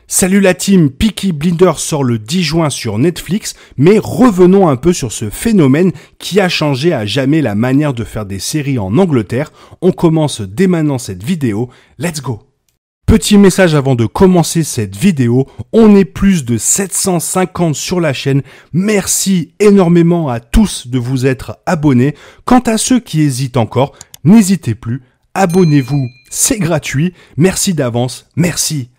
Salut la team, Peaky Blinders sort le 10 juin sur Netflix, mais revenons un peu sur ce phénomène qui a changé à jamais la manière de faire des séries en Angleterre. On commence dès maintenant cette vidéo, let's go! Petit message avant de commencer cette vidéo, on est plus de 750 sur la chaîne, merci énormément à tous de vous être abonnés. Quant à ceux qui hésitent encore, n'hésitez plus, abonnez-vous, c'est gratuit, merci d'avance, merci.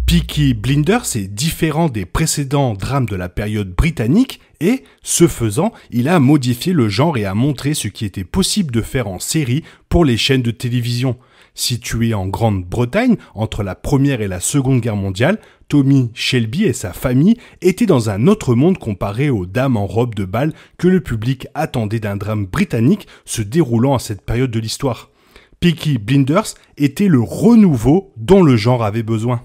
Peaky Blinders est différent des précédents drames de la période britannique et, ce faisant, il a modifié le genre et a montré ce qui était possible de faire en série pour les chaînes de télévision. Situé en Grande-Bretagne, entre la Première et la Seconde Guerre mondiale, Tommy Shelby et sa famille étaient dans un autre monde comparé aux dames en robe de bal que le public attendait d'un drame britannique se déroulant à cette période de l'histoire. Peaky Blinders était le renouveau dont le genre avait besoin.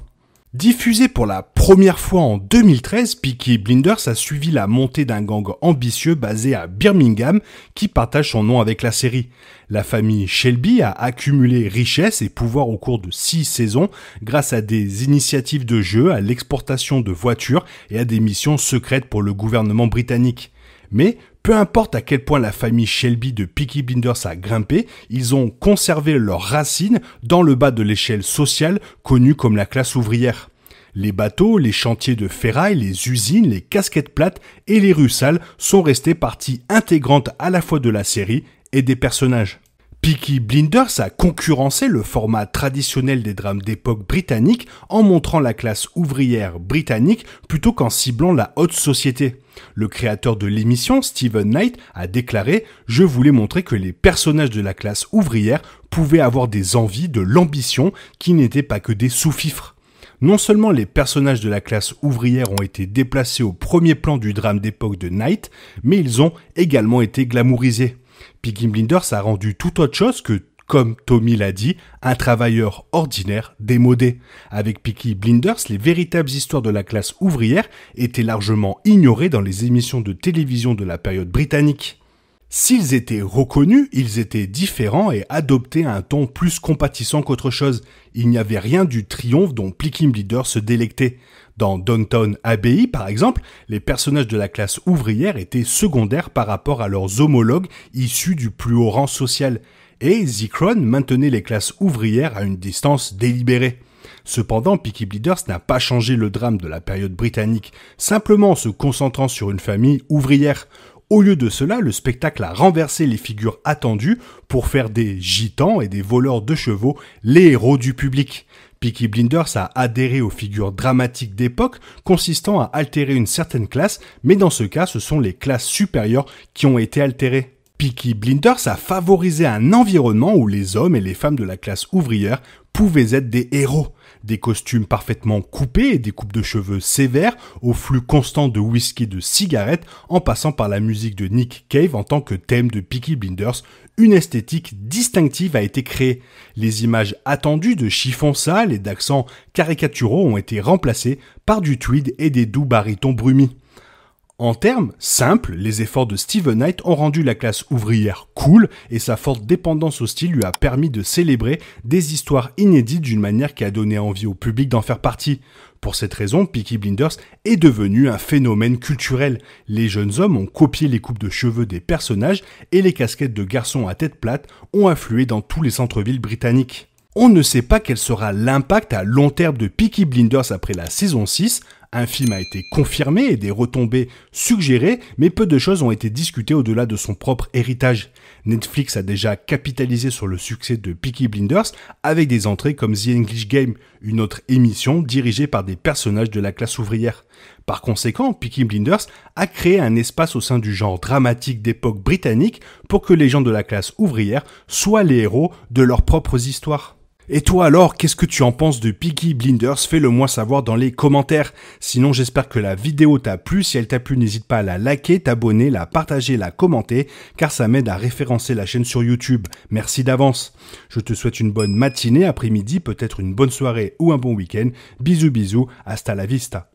Diffusé pour la première fois en 2013, Peaky Blinders a suivi la montée d'un gang ambitieux basé à Birmingham qui partage son nom avec la série. La famille Shelby a accumulé richesse et pouvoir au cours de 6 saisons grâce à des initiatives de jeu, à l'exportation de voitures et à des missions secrètes pour le gouvernement britannique. Mais peu importe à quel point la famille Shelby de Peaky Blinders a grimpé, ils ont conservé leurs racines dans le bas de l'échelle sociale connue comme la classe ouvrière. Les bateaux, les chantiers de ferraille, les usines, les casquettes plates et les rues sales sont restés partie intégrante à la fois de la série et des personnages. Peaky Blinders a concurrencé le format traditionnel des drames d'époque britannique en montrant la classe ouvrière britannique plutôt qu'en ciblant la haute société. Le créateur de l'émission, Steven Knight, a déclaré « Je voulais montrer que les personnages de la classe ouvrière pouvaient avoir des envies, de l'ambition, qui n'étaient pas que des sous-fifres. » Non seulement les personnages de la classe ouvrière ont été déplacés au premier plan du drame d'époque de Knight, mais ils ont également été glamourisés. Peaky Blinders a rendu tout autre chose que, comme Tommy l'a dit, un travailleur ordinaire démodé. Avec Peaky Blinders, les véritables histoires de la classe ouvrière étaient largement ignorées dans les émissions de télévision de la période britannique. S'ils étaient reconnus, ils étaient différents et adoptaient un ton plus compatissant qu'autre chose. Il n'y avait rien du triomphe dont Peaky Blinders se délectait. Dans Downton Abbey, par exemple, les personnages de la classe ouvrière étaient secondaires par rapport à leurs homologues issus du plus haut rang social. Et The Crown maintenait les classes ouvrières à une distance délibérée. Cependant, Peaky Blinders n'a pas changé le drame de la période britannique, simplement en se concentrant sur une famille ouvrière. Au lieu de cela, le spectacle a renversé les figures attendues pour faire des gitans et des voleurs de chevaux les héros du public. Peaky Blinders a adhéré aux figures dramatiques d'époque consistant à altérer une certaine classe, mais dans ce cas, ce sont les classes supérieures qui ont été altérées. Peaky Blinders a favorisé un environnement où les hommes et les femmes de la classe ouvrière pouvaient être des héros. Des costumes parfaitement coupés et des coupes de cheveux sévères, au flux constant de whisky et de cigarettes, en passant par la musique de Nick Cave en tant que thème de Peaky Blinders, une esthétique distinctive a été créée. Les images attendues de chiffons sales et d'accents caricaturaux ont été remplacées par du tweed et des doux barytons brumis. En termes simples, les efforts de Steven Knight ont rendu la classe ouvrière cool et sa forte dépendance au style lui a permis de célébrer des histoires inédites d'une manière qui a donné envie au public d'en faire partie. Pour cette raison, Peaky Blinders est devenu un phénomène culturel. Les jeunes hommes ont copié les coupes de cheveux des personnages et les casquettes de garçons à tête plate ont afflué dans tous les centres-villes britanniques. On ne sait pas quel sera l'impact à long terme de Peaky Blinders après la saison 6. Un film a été confirmé et des retombées suggérées, mais peu de choses ont été discutées au-delà de son propre héritage. Netflix a déjà capitalisé sur le succès de Peaky Blinders avec des entrées comme The English Game, une autre émission dirigée par des personnages de la classe ouvrière. Par conséquent, Peaky Blinders a créé un espace au sein du genre dramatique d'époque britannique pour que les gens de la classe ouvrière soient les héros de leurs propres histoires. Et toi alors, qu'est-ce que tu en penses de Peaky Blinders? Fais-le moi savoir dans les commentaires. Sinon, j'espère que la vidéo t'a plu. Si elle t'a plu, n'hésite pas à la liker, t'abonner, la partager, la commenter, car ça m'aide à référencer la chaîne sur YouTube. Merci d'avance. Je te souhaite une bonne matinée, après-midi, peut-être une bonne soirée ou un bon week-end. Bisous bisous, hasta la vista.